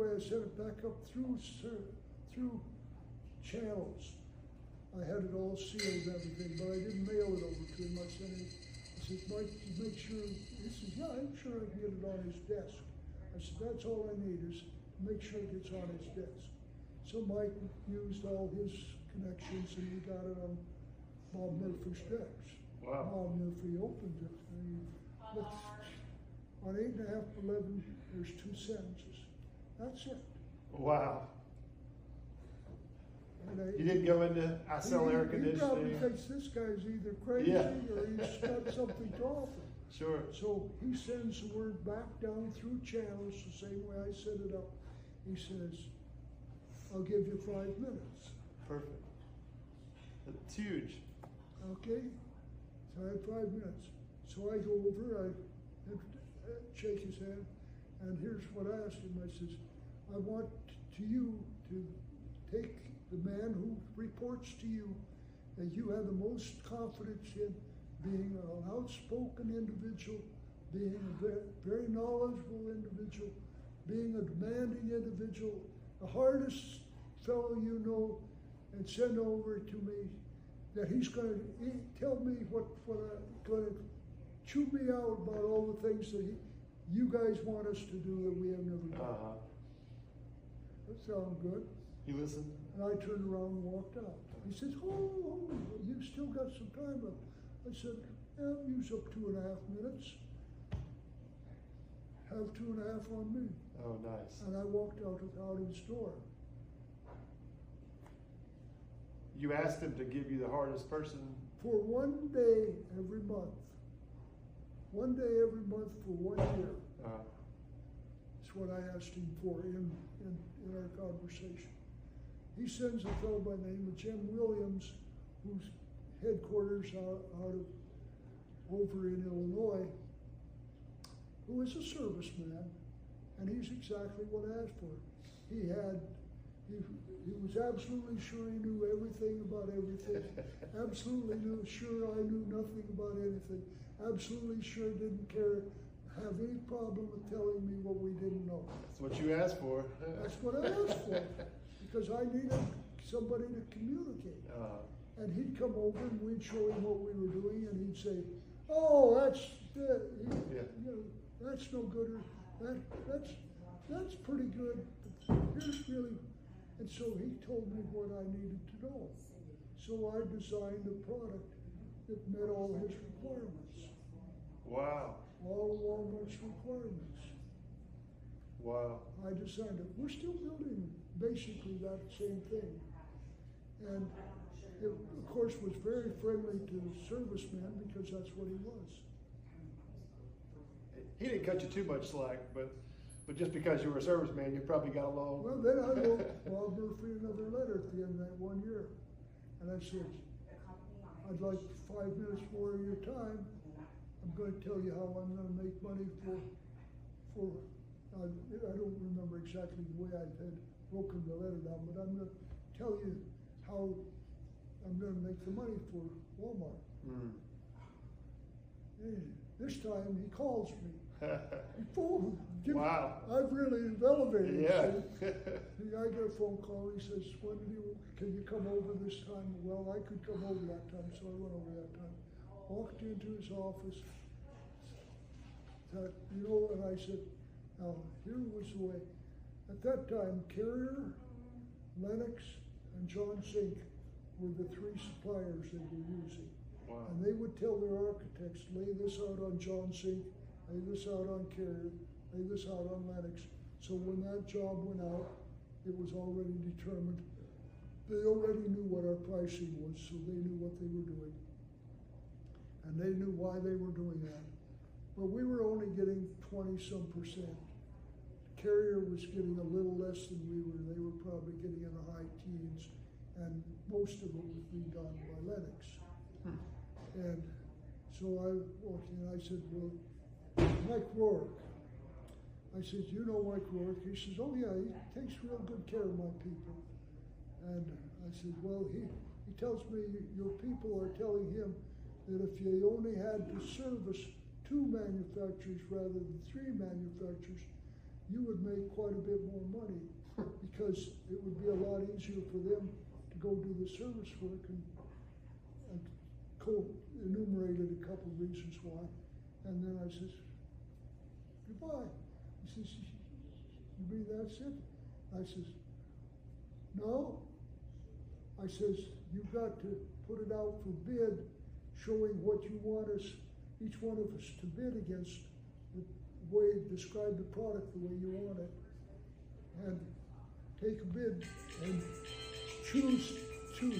anyway, I sent it back up through channels. I had it all sealed and everything, but I didn't mail it over to him. I sent it. I said, Mike, make sure. He says, yeah, I'm sure I can get it on his desk. I said, that's all I need is make sure it gets on his desk. So Mike used all his connections and he got it on Bob Murphy's desk. Wow. Bob Murphy opened it and he looked. On 8.5 11, there's 2 sentences. That's it. Wow. And You didn't go into, I sell air He probably conditioning. thinks this guy's either crazy or he's got something to offer. Sure. So he sends the word back down through channels the same way I set it up. He says, I'll give you 5 minutes. Perfect. It's huge. Okay? So I had 5 minutes. So I go over, I shake his hand, and here's what I asked him. I says, I want you to take the man who reports to you that you have the most confidence in, being an outspoken individual, being a very knowledgeable individual, being a demanding individual, the hardest fellow you know, and send over to me that he's going to tell me what going to chew me out about all the things that you guys want us to do that we have never done. That sounds good. You listened? And I turned around and walked out. He says, oh, you still got some time left. I said, yeah, use up 2.5 minutes. Have 2.5 on me. Oh, nice. And I walked out his door. You asked him to give you the hardest person? For 1 day every month. 1 day every month for 1 year. That's what I asked him for in our conversation. He sends a fellow by the name of Jim Williams, whose headquarters out of over in Illinois, who is a serviceman, and he's exactly what I asked for. He was absolutely sure he knew everything about everything. Absolutely sure I knew nothing about anything. Absolutely sure didn't have any problem with telling me what we didn't know. That's what you asked for. That's what I asked for, because I needed somebody to communicate. And he'd come over and we'd show him what we were doing, and he'd say, "Oh, that's that's no good, or that's pretty good. But here's really," and so he told me what I needed to know. So I designed a product that met all his requirements. Wow. All of Walmart's requirements. Wow. I designed it. We're still building basically that same thing. And it, of course, was very friendly to servicemen because that's what he was. He didn't cut you too much slack, but just because you were a serviceman, you probably got along. Well, then I wrote Bob Murphy another letter at the end of that 1 year. And I said, I'd like 5 minutes more of your time. I'm going to tell you how I'm going to make money for I don't remember exactly the way I had broken the letter down, but I'm going to tell you how I'm going to make the money for Walmart. And this time he calls me. Wow. I've really elevated. Yeah. I get a phone call. He says, can you come over this time? Well, I could come over that time, so I went over that time. Walked into his office. And I said, now, here was the way. At that time, Carrier, Lennox, and John Sink were the 3 suppliers they were using. Wow. And they would tell their architects, lay this out on John Sink, lay this out on Carrier, lay this out on Lennox. So when that job went out, it was already determined. They already knew what our pricing was, so they knew what they were doing. And they knew why they were doing that. But we were only getting 20-some%. Carrier was getting a little less than we were. They were probably getting in the high teens, and most of it was being done by Lennox. And so I walked in and I said, well, Mike Rourke. I said, you know Mike Rourke? He says, oh yeah, he takes real good care of my people. And I said, well, he tells me your people are telling him that if you only had to service 2 manufacturers rather than 3 manufacturers, you would make quite a bit more money because it would be a lot easier for them to go do the service work and enumerated a couple of reasons why. And then I says, goodbye. He says, you mean that's it? I says, no. I says, you've got to put it out for bid, showing what you want us, each one of us to bid against, the way, describe the product the way you want it. And take a bid and choose two.